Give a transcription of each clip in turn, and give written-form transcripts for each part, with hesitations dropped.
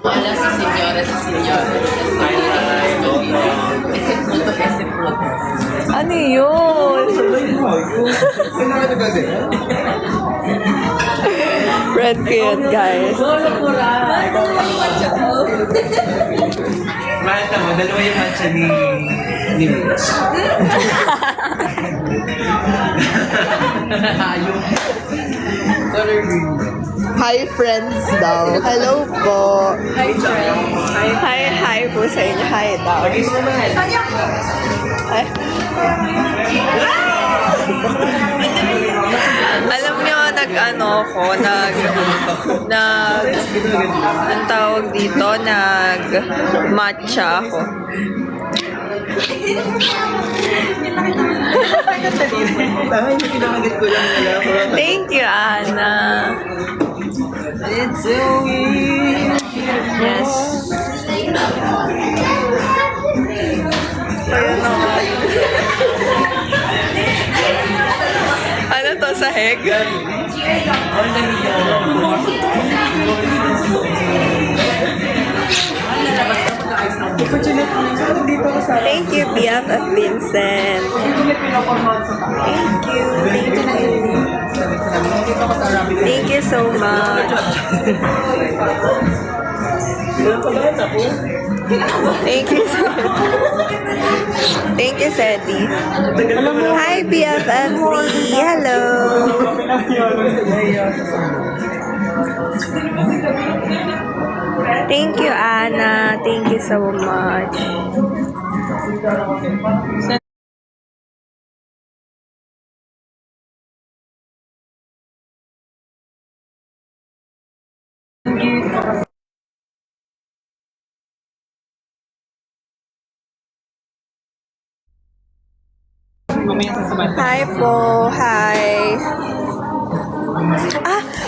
Hola, si señora, si señora. Ese fruto, ese fruto. Ano yun? Red ko yun, guys. Mahal mo, dalawa yung matcha ni Mitch. Color green. Hi, friends daw. Hello po. Hi, friends. Hi po sa inyo. Hi daw. Pag-is mo mahal. Ay. Alam nyo, nag-ano ko, ang tawag dito, nag-matcha ako. Thank you, Anna. It's so weird. Yes. Ayun na nga. Ano to, sahig? Thank you, BF at Vincent. Thank you. Thank you so much. Thank you, Thank you, Seti. Hi, BFFC. Hello. Thank you, Anna. Thank you so much. Hi po. Hi.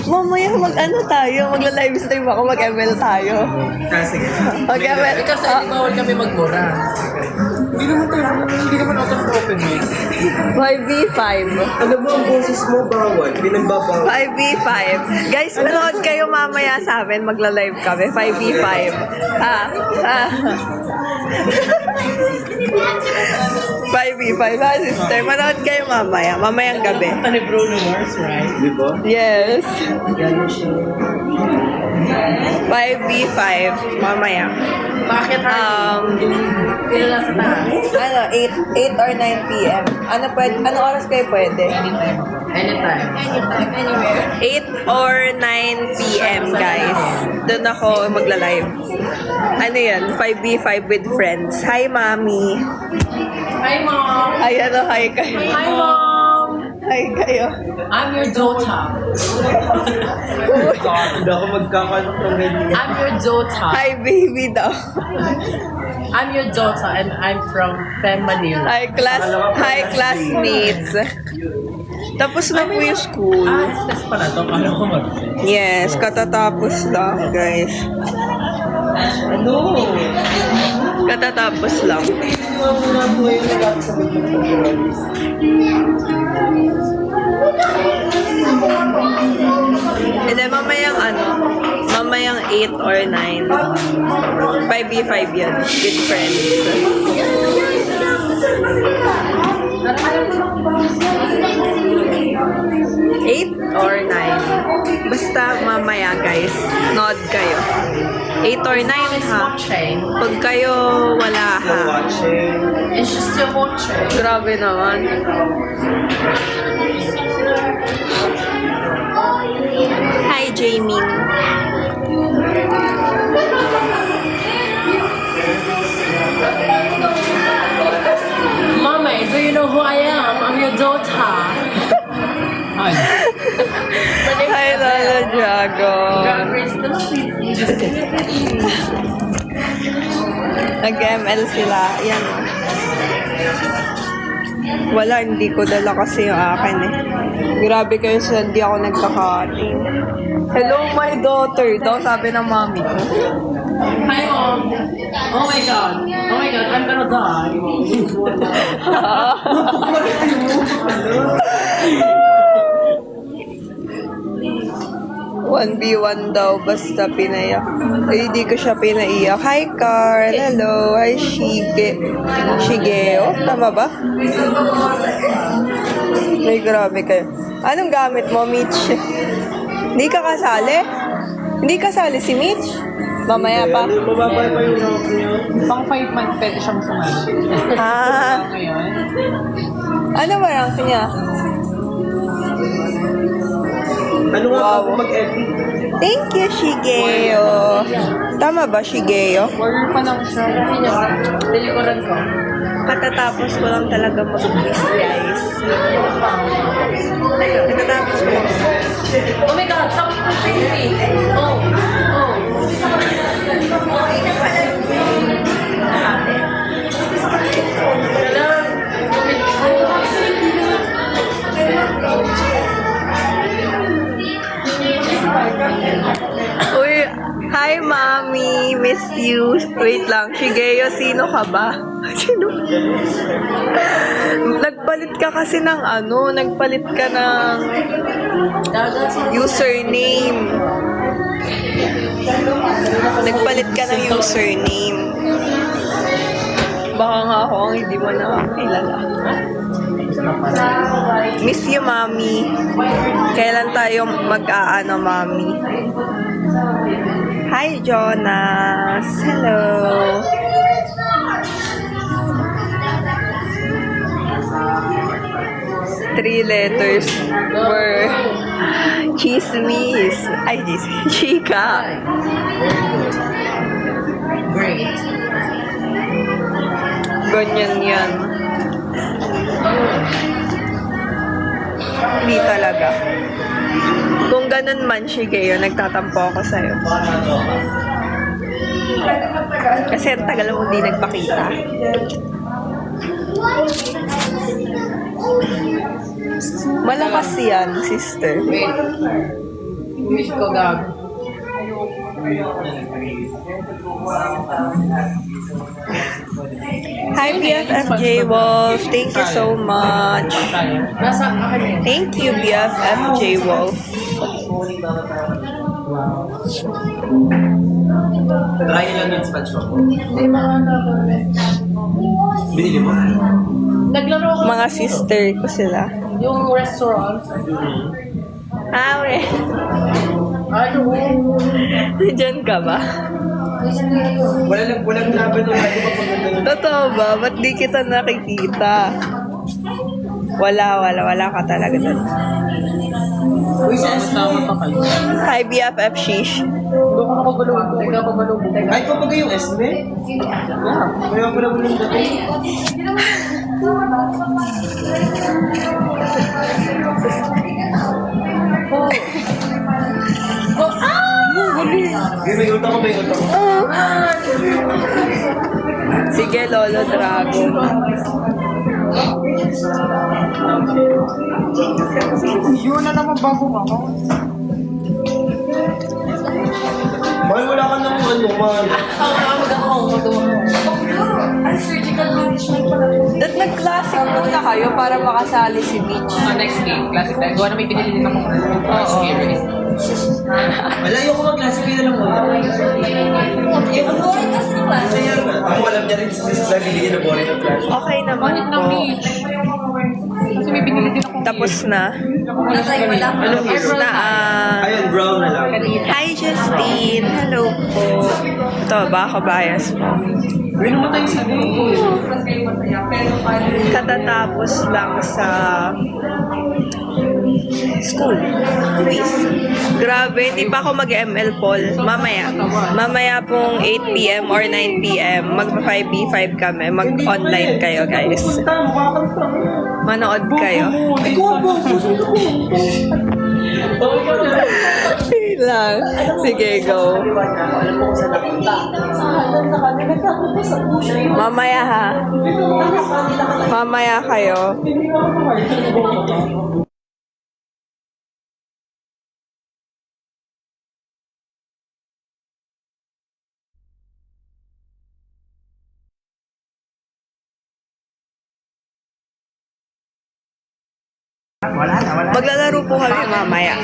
Mamaya mag-ano tayo? Magla-live stream ako. Mag-ML tayo. Sige. Mag-ML. Kasi bawal kami magmura. Hindi naman open mic. 5v5. Ano mo ang boses mo bawal? Pinagbabawal. 5v5. Guys, manood kayo mamaya sa amin. Magla-live kami. 5v5. 5v5 ha, sister. Manood kayo mamaya. Mamayang gabi. Ito ni Bruno Mars, right? Di ba? Yes. 5v5. Mamaya. Bakit Pila na sa taas? 8 or 9 p.m. Ano oras kayo pwede? Anytime. Anytime. Anytime, anywhere. 8 or 9 p.m. guys. Doon ako magla-live. Ano yan? 5v5 with friends. Hi, Mami. Hi, Mom. Hi, hi kayo. Hi, Mom. Hi kayo. I'm your daughter. Hindi ako magkakantong ganyan. I'm your daughter. Hi, baby daw. I'm your daughter and I'm from Manila. Hi, classmates. Tapos na po yung school. That's pala to. Ano ko Yes, katatapos lang, guys. Ano? Katatapos lang. And then mamayang 8 or 9. 5v5 yun, with friends. 8 or 9. Basta mamaya, guys. Nod kayo. 8 or 9 ha. Watching. Pag kayo wala ha. Watching. Is she still watching? Grabe naman. Hi, Jamie. Mama, do you know who I am? I'm your daughter. Hi. Hi, Lola Dragon. Nag-ML sila. Yan. Wala, hindi ko dala kasi yung akin eh. Grabe kayo sa hindi ako nagkakating. Hello, my daughter. Daw sabi ng mami ko. Hi, Mom. Oh my God. Oh my God, I'm gonna die. 1v1 daw, basta pinaiyak. Ay, di ko siya pinaiyak. Hi, Carl. Hello. Hi, Shigeo. Tama ba? Ay, grabe kayo. Anong gamit mo, Mitch? Hindi ka kasali? Hindi kasali si Mitch? Mamaya pa. Mababa pa yung rank niyo. Pang 5 months pwede siyang sumali. Ah, Ngayon. ano ba rank niya? Ano nga Wow. ako mag-edit? Thank you, Shigeo. Tama ba, Shigeo? Warrior pa lang siya. Delikoran ko. Katatapos ko lang talaga mag-quiz, guys. Katatapos ko. Oh my God! Sabi ko sa Oh! Uy, hi, Mami. Miss you. Wait lang. Shigeo, sino ka ba? Sino? Nagpalit ka kasi ng ano, nagpalit ka ng username. Nagpalit ka ng username. Baka nga ako ang hindi mo nakakilala. Miss you, Mami. Kailan tayo mag-aano, Mami? Hi, Jonas. Hello. Three letters were chismis. Ay, chika. Great. Ganyan yan. Hindi talaga. Kung ganun man, Shigeo, nagtatampo ako sa'yo. Kasi tagal mo hindi nagpakita. Malakas yan, sister. Wait. Wish ko gag. Hi, BFFJ Wolf. Thank you so much. Nasa akin yun. Thank you, BFFJ Wolf. Try lang yung spatch ko. May mga Binili mo? naglaro ako Mga sister ko sila. yung restaurant. Ah, we. Ano? Diyan ka ba? Walang laban ng lagi mapaganda ng Totoo ba? Ba't di kita nakikita? Wala ka talaga doon. Uy, sa Tama pa kayo. Hi, BFF Shish. Hindi ako nakabalong. Teka, pabalong. Ay, kapag yung esme? Kaya pala mo yung dati. May utang ko. Sige, Lolo Dragon. Yun na naman bago ako. Mahal, wala ka nang ano, mahal. That nag-classic muna kayo para makasali si Mitch. Next game, classic tayo. Gawa na may pinili din akong experience. Wala, ayoko mag-classic na lang muna. Ako alam niya rin sa sarili niya na boring ang classic. Okay naman Bakit na po. Mitch? Kasi may pinili din akong Tapos na. Anong hero? Na Ayun, brown na lang. Hi, Justine. Hello po. Ito, baka bias mo. Uy, namatay si Dave. Katatapos lang sa school. Quiz. Grabe, hindi pa ako mag-ML poll. Mamaya. Mamaya pong 8 p.m. or 9 p.m. Mag-5v5 kami. Mag-online kayo, guys. Manood kayo. Lang. Sige, go. Mamaya ha. Mamaya kayo. Maglalaro po kami mamaya.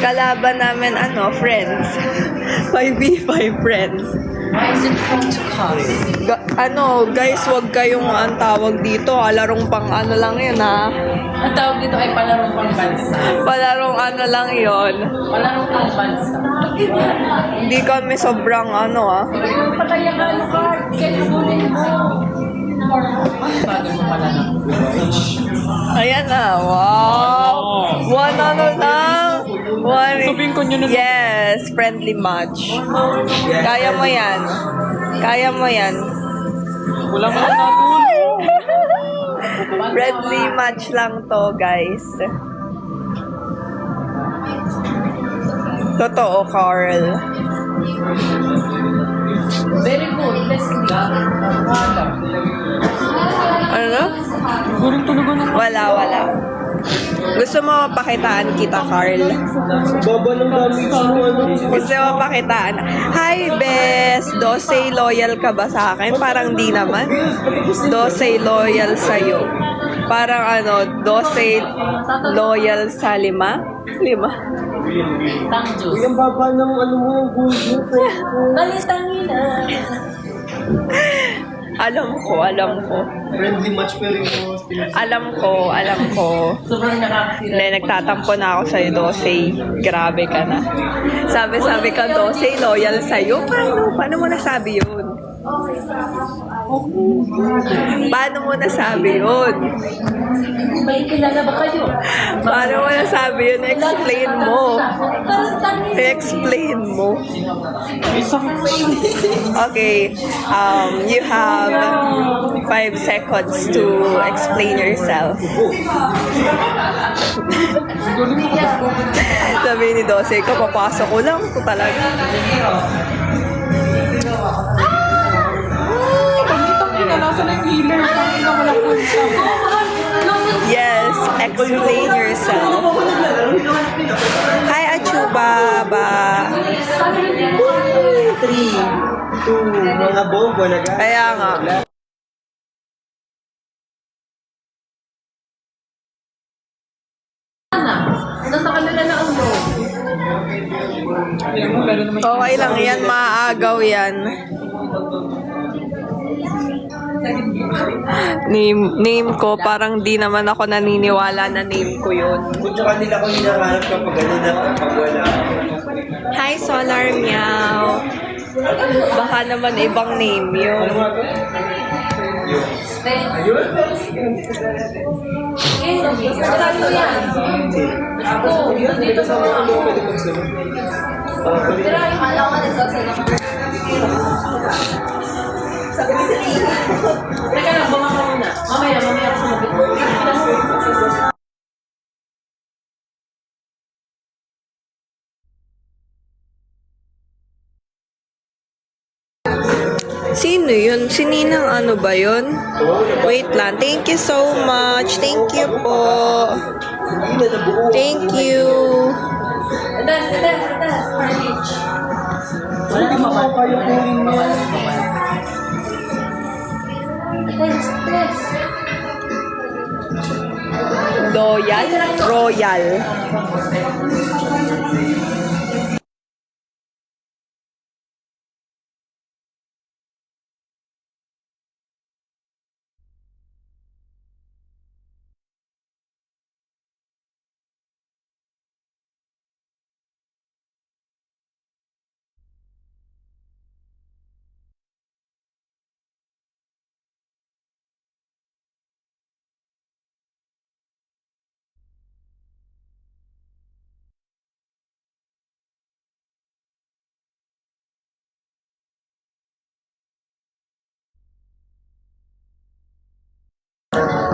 Kalaban namin, friends. 5v5 friends. Why is it prone to cause? Guys, wag kayong ang tawag dito. Larong pang lang yun, ha? Ang tawag dito ay palarong pambansa. Palarong lang yun. Palarong pambansa. Hindi kami sobrang Patay ang card. Kaya kunin mo. Bagay mo pala na. Ayan na. Wow. One lang. One. Sabihin ko nyo na. Yes. Friendly match. Kaya mo yan. Kaya mo yan. Wala man ang natulog. Friendly match lang to, guys. Totoo, Carl. Very good. Leslie. Wala. Ano? Guring tulogan ng Wala. Gusto mo pakitaan kita, Carl? baba ng damage mo. Gusto mo pakitaan? Hi, Bes! Dosey, loyal ka ba sa akin? Parang di naman. Dosey, loyal sa'yo. Parang Dosey, loyal sa 5? 5? Tang juice. Yung baba ng mo yung gold mo. Nalitangin na. Alam ko. Friendly match pero yung Alam ko. Sobrang nakakasira. Hindi, nagtatampo na ako sa'yo, Dosey. Grabe ka na. Sabi ka, Dosey, loyal sa'yo. Paano mo nasabi yun? Paano mo nasabi yun? May kilala ba kayo? Paano mo nasabi yun? Explain mo. Explain mo. Okay. You have 5 seconds to explain yourself. Sabi ni Dosey, kapapasok ko lang. Ito talaga. nasa na yung healer. Hindi wala po siya. Yes, explain yourself. Hi, Achuba. Ba. 3, 2, mga bobo na guys. Kaya nga. Nasa kanila na ang mo. Okay lang yan, maaagaw yan. Name ko, parang di naman ako naniniwala na name ko yun. Kung tsaka nila ko hinahanap kapag ano na kapag wala. Hi, Solar Meow. Baka naman ibang name yun. Ano nga to? Ayun? Saan mo yan? Dito sa mga ano, pwede magsabi. Pero akala ko nagsasalita. Teka lang, bumaka ka muna. Mamaya ako sumabit. Sino yun? Sininang ano ba yun? Wait lang. Thank you so much. Thank you po. Thank you. Atas. Hindi mo ako kayo kuling niya. Atas. Loyal? Royal.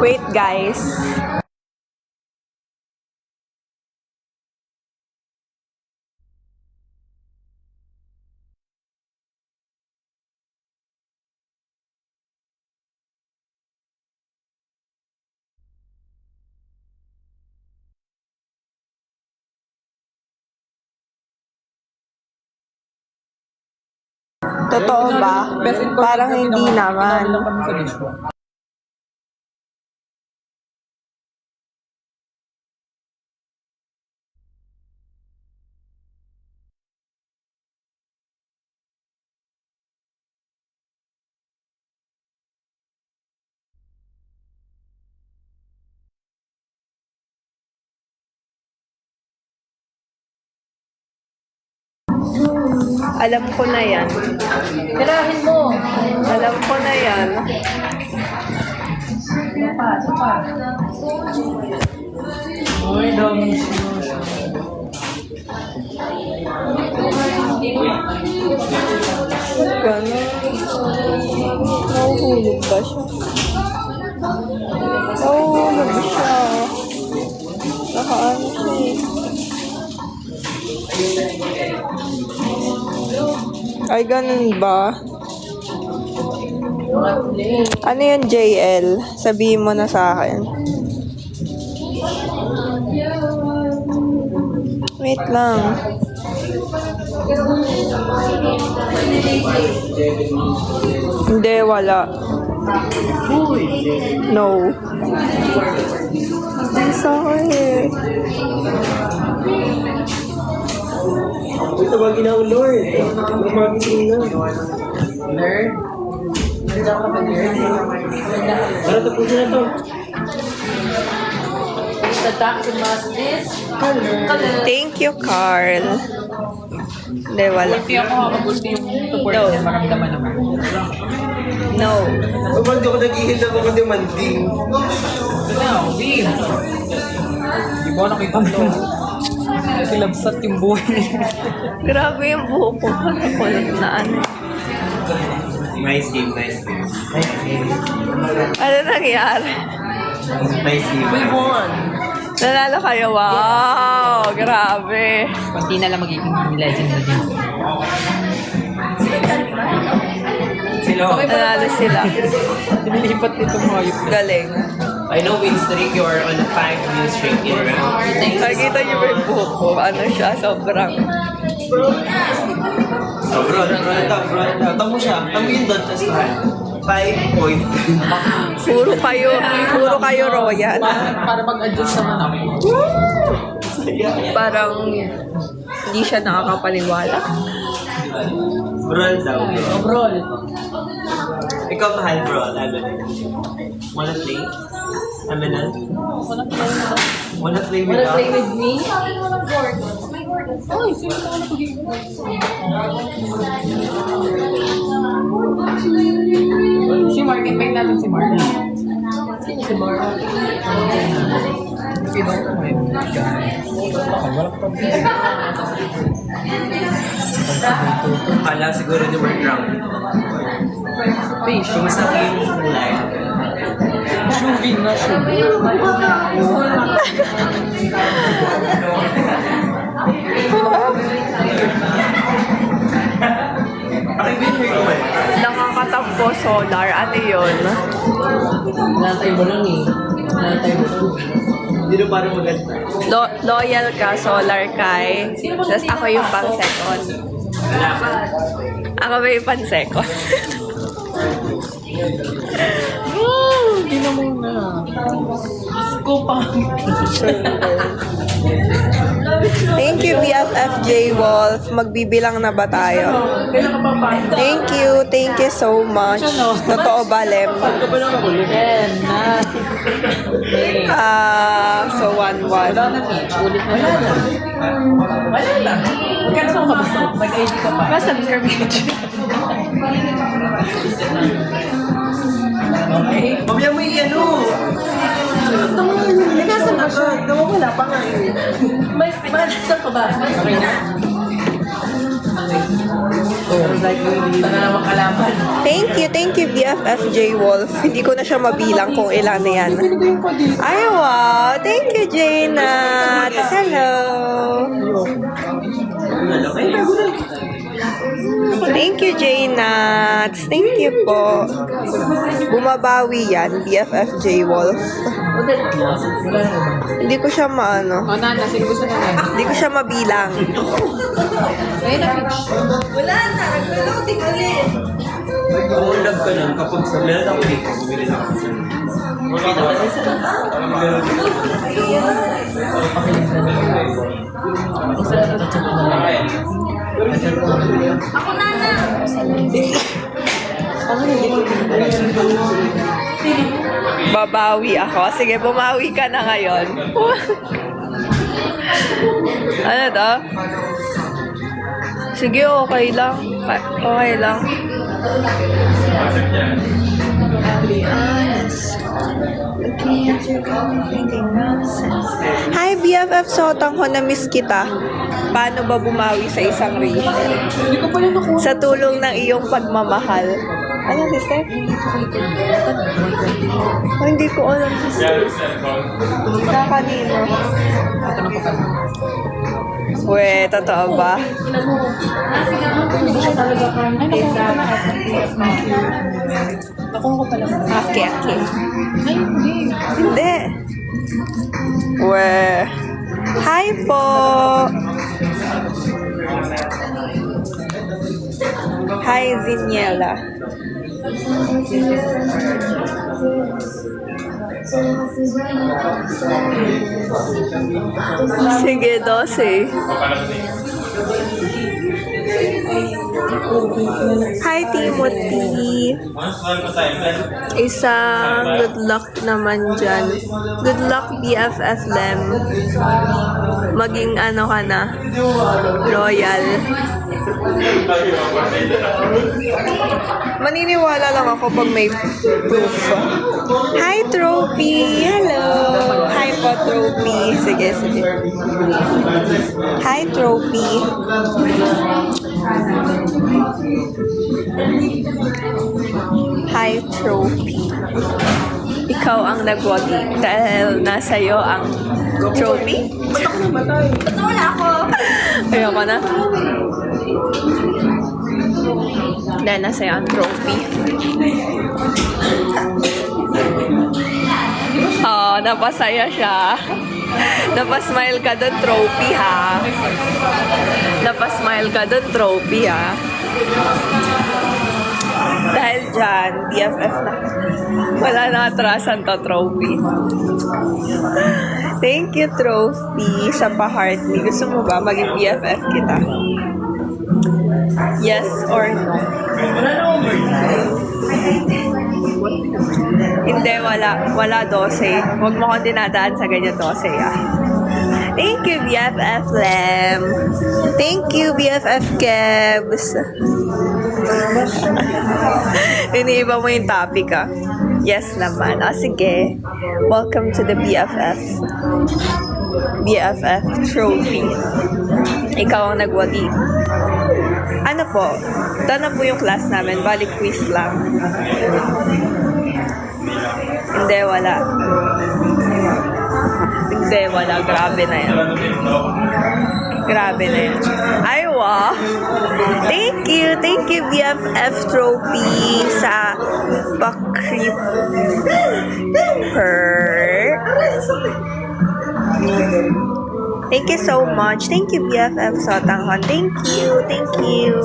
Wait, guys. Totoo ba? Parang hindi naman. Alam ko na yan. Tirahin mo. Alam ko na yan. Uy, dami Ganun. Nahuhulog ba siya? Nahuhulog siya. Nakaano siya eh. Ay, ganun ba? Ano yun, JL? Sabihin mo na sa akin. Wait lang. Hindi, wala. No. Hindi sa akin eh. Ito ba ginawa, Lord? Mag-marketing na. Nerd. Nerd ako ba nerd? Para tapusin na to. The document is color. Thank you, Carl. Hindi, wala. Bulti ako ha. Bulti yung support No. niya. Maramdaman naman. No. O ba, hindi ako nag-ihil ako kasi manding. Wow, Bim. Di ba nakita mo? Kasi labsat yung buhay niya. Grabe yung buhok ko. Kulot na ano. Nice game, nice game. Nice game. Ano nangyari? Nice game. We won. Nanalo kayo? Wow! Grabe. Kunti na lang magiging legend na din. Sila. Nanalo sila. Dinilipat nitong hayop na. Galing. I know win streak, you are on a 5-win streak in round. Nakikita niyo ba yung buhok ko? Ano siya? Sobrang. Oh, bro, tamo siya. Tamo yung dot test na. 5 point. Puro kayo royal. Para mag-adjust naman ako. Parang hindi siya nakakapaniwala. Brawl daw. Overall. Ikaw mahal, bro. Lalo na. Wanna play? Eminent? Wanna play with Wanna us? play with me? Ay, sino ka na Si Mark, invite natin si Mark. Sino si Mark? If you don't mind, walang problema. Kala siguro ni Mark Round. Fish. Kumusta kayo yung kulay? Shuvin na shuvin. Pakibigay ko ba? Nakakatampo solar. Ano yun? Nantay mo lang eh. Nantay mo lang. Hindi na parang maganda. Loyal ka, solar kay. Tapos ako yung pang second. Wala ka. Ako ba yung pang second? Hindi na muna. Isko pa. Thank you, BFFJ Wolf. Magbibilang na ba tayo? Kailan ka pa pa? Thank you so much. Totoo ba, Lem? Saan ka ba nakakulit? Then, na. So 1-1. Wala na, Mitch. Ulit na lang. Wala na. Magkano sa mga basta? Mag-ID ka pa. Basta, Mr. Mitch. Okay. Mamaya mo yung ano. Nasa na siya? Nawawala pa nga eh. May saan ka ba? Okay na? Sana naman kalaban. Thank you, BFFJ Wolf. Hindi ko na siya mabilang kung ilan na yan. Ay, wow. Thank you, Jaina. Hello. Thank you, Jaina. Thank you po. Bumabawi yan, BFFJ Wolf. Wala na. Hindi ko siya maano. O na, sige gusto na na. Hindi ko siya mabilang. Ayun na, Mitch. Umulag ka lang kapag sa meron ako dito. Bumili na ako. Okay na ba? Ako na na. Babawi ako. Sige, bumawi ka na ngayon. Ano to? Sige, okay lang. Okay lang. I'll be honest. Looking at you, got me thinking nonsense. Hi, BFF Sotang Ho, na-miss kita. Paano ba bumawi sa isang ratio? Hindi ko pala nakuha. Sa tulong ng iyong pagmamahal. Ano, sister? Oh, hindi ko alam, sister. Kakanino? We, totoo ba? Nakuha ko pala. Aki. Ay, hindi. Hindi. We. Hi po! Hi, Ziniela. Sige, 12. Hi, Timothy. Isang good luck naman dyan. Good luck, BFF Lem. Maging ano ka na, loyal. Maniniwala lang ako pag may proof. Hi, Trophy! Hello! Hi po, Trophy. Sige. Hi, Trophy. Hi, Trophy. Ikaw ang nagwagi dahil nasa iyo ang trophy? Ba't wala ako? Ayoko na. Dahil nasa iyo ang trophy. Oh, napasaya siya. Napasmile ka doon, trophy ha. Napasmile ka doon, trophy ha. Dahil dyan, BFF na. Wala na atrasan to, trophy. Thank you, trophy, sa pa-heart me. Gusto mo ba maging BFF kita? Yes or no? Hindi, wala. Wala 12. Huwag mo kong dinadaan sa ganyan 12, ah. Thank you, BFF Lem. Thank you, BFF Kebs. Iniiba mo yung topic, ah. Yes naman. Ah, sige. Welcome to the BFF Trophy. Ikaw ang nagwagi. Ano po? Ito na po yung class namin. Balik quiz lang. Hindi, wala. Hindi, wala. Grabe na yan. Grabe na yan. Ay, wow. Thank you, BFF Trophy sa pa-creeper. Thank you so much. Thank you, BFF Sotanghon. Thank you.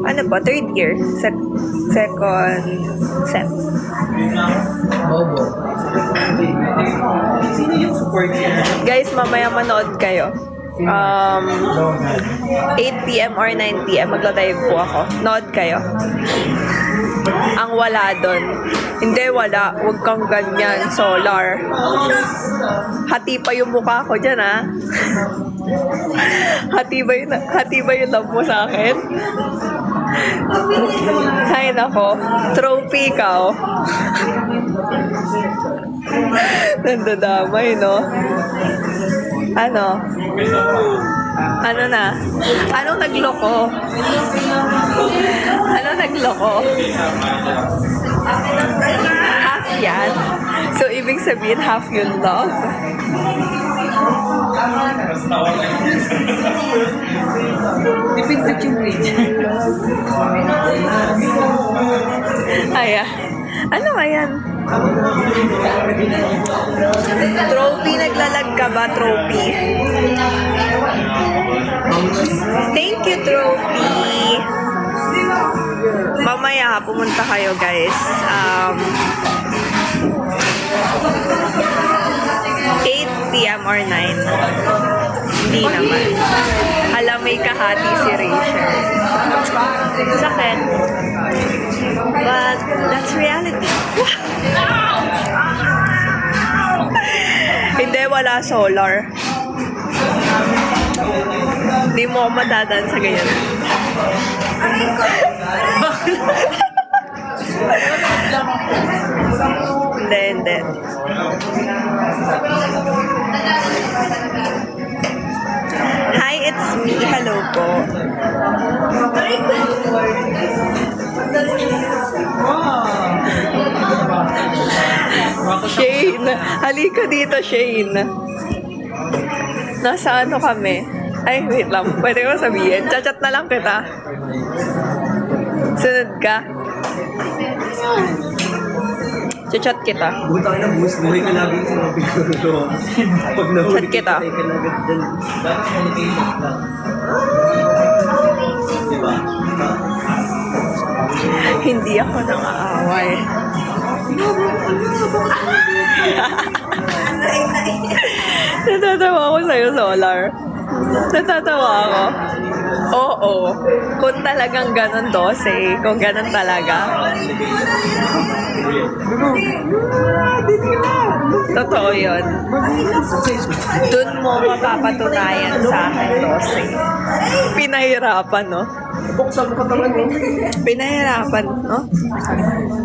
Ano po? Third year? Second sem. Bobo. Sino yung support niya? Guys, mamaya manood kayo. 8 p.m. or 9 p.m. magla-live po ako. Nood kayo. Ang wala doon. Hindi, wala. Huwag kang ganyan. Solar. Hati pa yung mukha ko dyan, ha? Hati ba yung love mo sa akin? Hay nako. Trophy ikaw. Nandadamay, no? Ano? Ano na? Anong nagloko? Anong nagloko? Half yan? So, ibig sabihin, half yung love? Dipinsit yung grade. Aya. Ano nga yan? Trophy, naglalag ka ba, Trophy? Thank you, Trophy. Mamaya, pumunta kayo, guys. 8 p.m. or 9. Hindi naman. Alam, may kahati si Rachel. Sakit. But, that's reality. Hindi, wala solar. Hindi Hindi mo ako madadaan sa ganyan. Hindi. Hi, it's me. Hello po. Shane. Halika dito, Shane. Nasa ano kami? Ay, wait lang. Pwede ko sabihin. Chat na lang kita. Sunod ka. Chat kita. Buta ka na, boss. Buhay ka lagi sa mga piguro. Pag nahuli Chat kita. patay ka na agad dyan. Dapat motivation lang. Diba? Hindi ako nang-aaway. Natatawa ako sa'yo, Solar. Natatawa ako. Oo. Kung talagang ganon, 12. Kung ganon talaga. Totoo yun. Doon mo mapapatunayan sa akin, 12. Pinahirapan, no? Buksan mo katawan mo. Pinahirapan, no?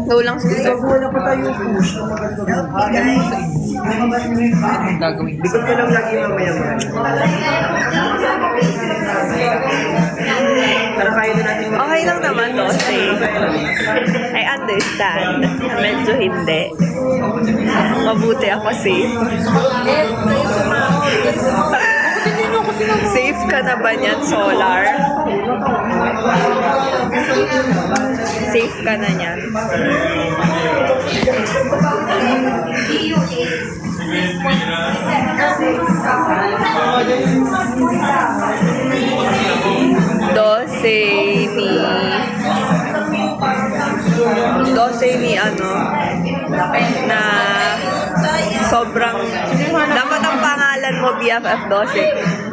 Naulang sister. Wala pa tayo push. Anong gagawin? Likod ka lang lagi mamaya mo. Para kaya na natin Okay lang naman, 12. I understand. Medyo hindi. Mabuti ako safe. Safe ka na ba niyan, Solar? Safe ka na niyan. Dose ni ano na sobrang dapat ang pangalan mo BFF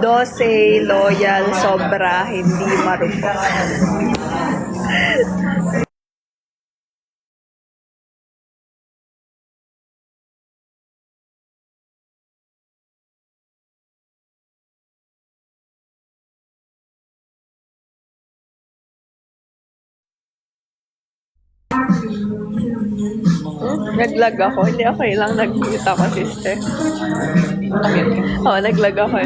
12 loyal, sobra, hindi marupok. Naglag ako. Hindi, okay lang. Nag-mute ako, sister. Oo, naglag ako.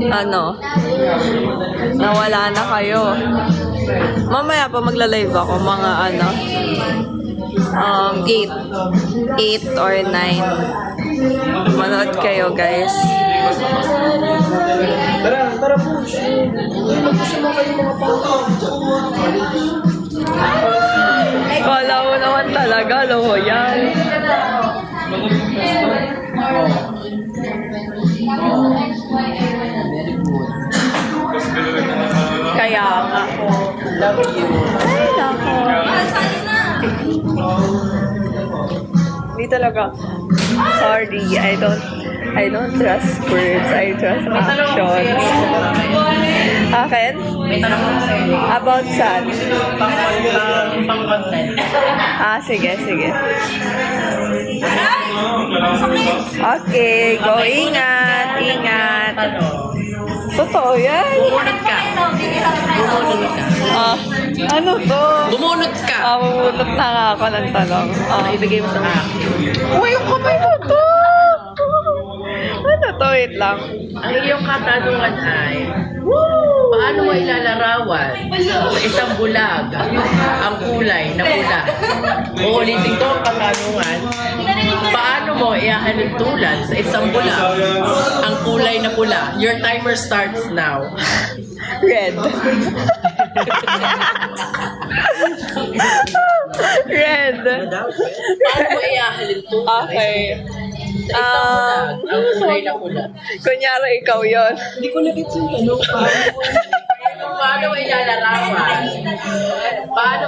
Ano? Nawala na kayo. Mamaya pa magla-live ako. Mga ano? 8 or 9. Manood kayo, guys. Tara, push. Mag-push mo kayo mga Kala mo naman talaga, loyal. Kaya nga. Love you. Ay, nako. Hindi talaga. Sorry, I don't trust words. I trust actions. Akin? May tanong ako sa'yo. About saan? Pang-content. Sige. Okay, go. Ingat. Totoo yan. Bumunot ka. Ano to? Bumunot ka. Mamunot na nga ako ng tanong. Ibigay mo sa akin. Uy, yung kamay mo to! Ano to? Wait lang. Ang iyong katanungan ay, paano mo ilalarawan sa isang bulag ang kulay na pula? Uulitin ko ang katanungan, paano mo iahalintulad sa isang bulag ang kulay na pula? Your timer starts now. Red. Red. Paano mo iahalintulad Okay. sa isang bulag ang kulay na pula? Kunyari, ikaw yon. Hindi ko nagets yung tanong. Paano mo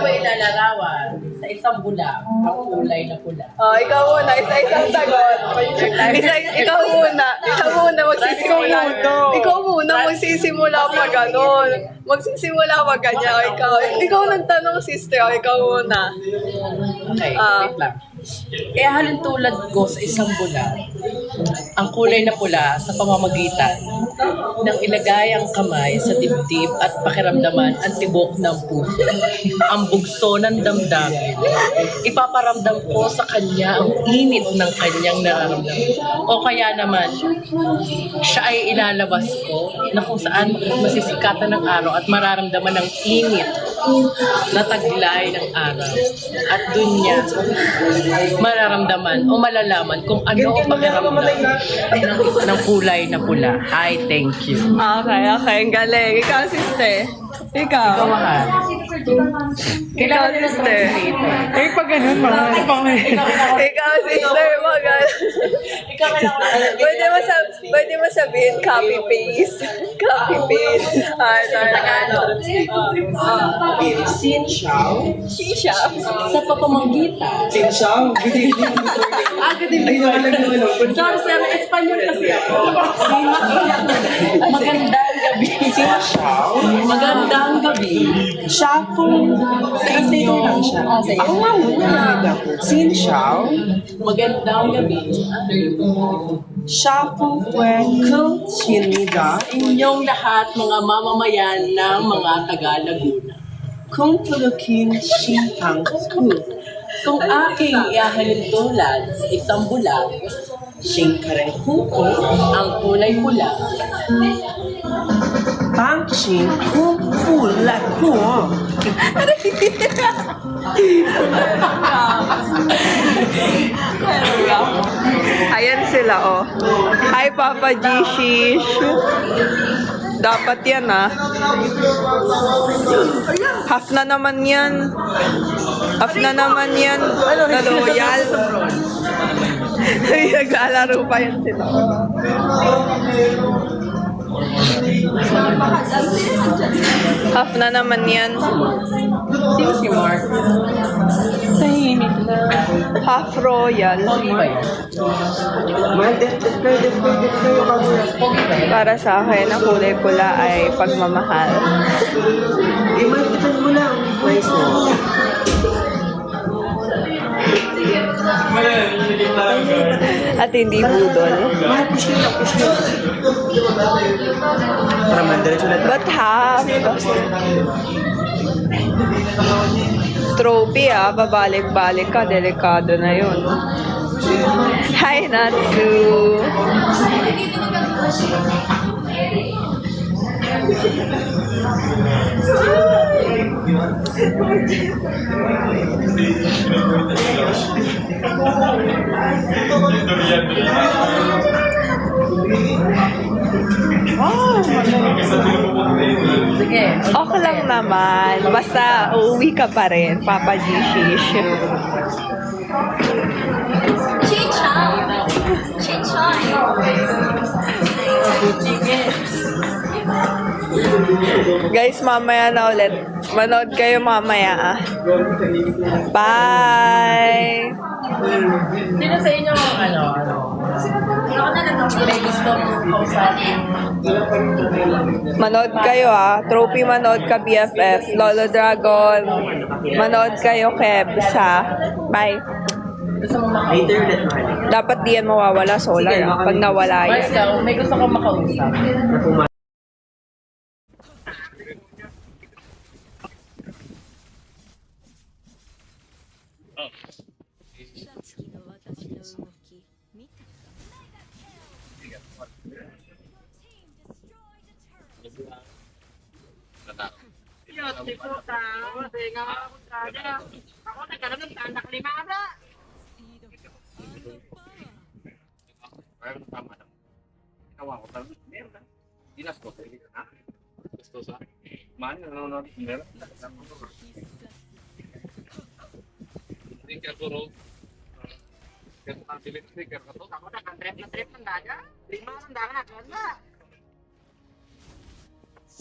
ilalarawan sa isang bulag ang kulay na pula? Ikaw muna. Isa-isang sagot. Ikaw muna. Magsisimula. Ikaw muna. Magsisimula pa ganon. Magsisimula pa ganyan. Ikaw nagtanong, sister. Ikaw muna. Okay, wait lang. Halintulad ko sa isang bulag Ang kulay na pula sa pamamagitan ng ilagay ang kamay sa dibdib at pakiramdaman ang tibok ng puso, ang bugso ng damdamin. Ipaparamdam ko sa kanya ang init ng kanyang nararamdaman. O kaya naman, siya ay ilalabas ko na kung saan masisikatan ng araw at mararamdaman ang init na taglay ng araw. At dun niya mararamdaman o malalaman kung ano ang pakiramdam ng kulay na pula. Hi, thank you. Okay, ang galing. Ikaw, sister. Ikaw. Ikaw, mahal. Kailangan nila sa sister. Eh, pag ganun, mga Ikaw, sister, magal. Pwede mo sabihin copy-paste. Copy-paste. Tagalog. Sin Xiao. Shisha. Sa papamagitan. Sin Xiao. Good evening. Good evening. Ay, nakalagay. Sorry, sir. Espanyol kasi ako. Magandang gabi. Sin Xiao. Magandang gabi. Shuffle. Translator lang siya. Ako nga muna. Sin Xiao. Magandang gabi. Shuffle Fue Kung Chinida. Inyong lahat mga mamamayan ng mga taga-Laguna. Kung Philippine Shintang School. Kung aking iahalin tulad sa isang bulag, Shinkareng Huko. ang kulay pula, Pangxin Kung Fu La Ku. Ayan sila, oh. Hi, Papa G. Shish. Dapat yan, ah. Half na naman yan. Half na naman yan. Na loyal. Naglalaro pa yan sila. Half na naman yan. sino si Mark? Tahimik na. Half royal. Pogi ba yan? Pogi ba yan? Para sa akin, ang kulay pula ay pagmamahal. Imagine mo lang. Nice mo. At hindi budol. Para mandiretso na But half. Trophy, ah. Babalik-balik ka. Delikado na yun. Hi, Natsu. Sige. Okay lang naman. Basta uuwi ka pa rin, Papa G-Shish. Guys, mamaya na ulit. Manood kayo mamaya, ah. Bye! Sino sa inyo may gusto kausapin? Manood kayo, ah. Trophy manood ka, BFF. Lolo Dragon. Manood kayo, Kebs, ha. Bye. Gusto mo makausap? Internet mahal. Dapat di yan mawawala solar, ah. Pag nawala Mars yan. daw, may gusto kang makausap.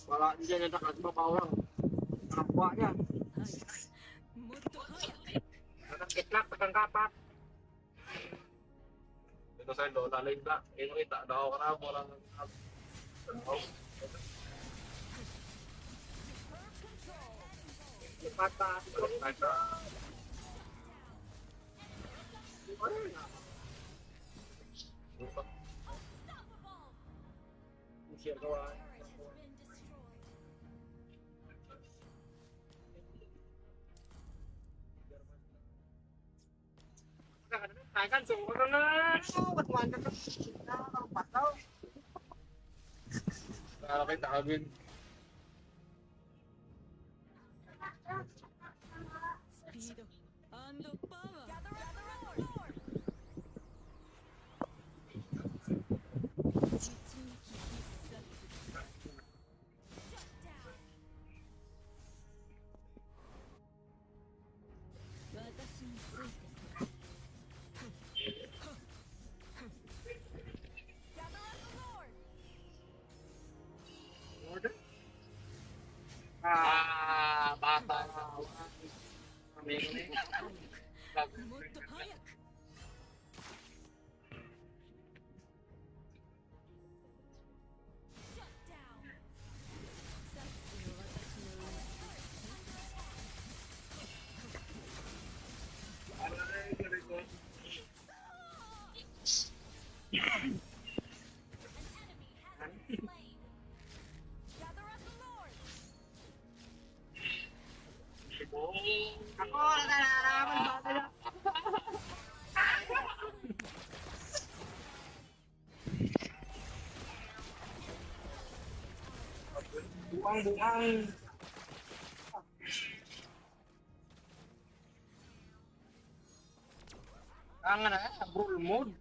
Wala dyan yung nakasbabaw lang. Nakakwa yan. Nakakit tagang kapat. Ito sa ilo, lalay na. Ino kita, daw ka na, walang... Lipat pa. Share kawan. Kan semua na. Batman ka. Pataw. Kala kayo takagin. Bata. Kami kami. Ako nalalaman bata na. Buang-buang. Ang ano, brawl mode.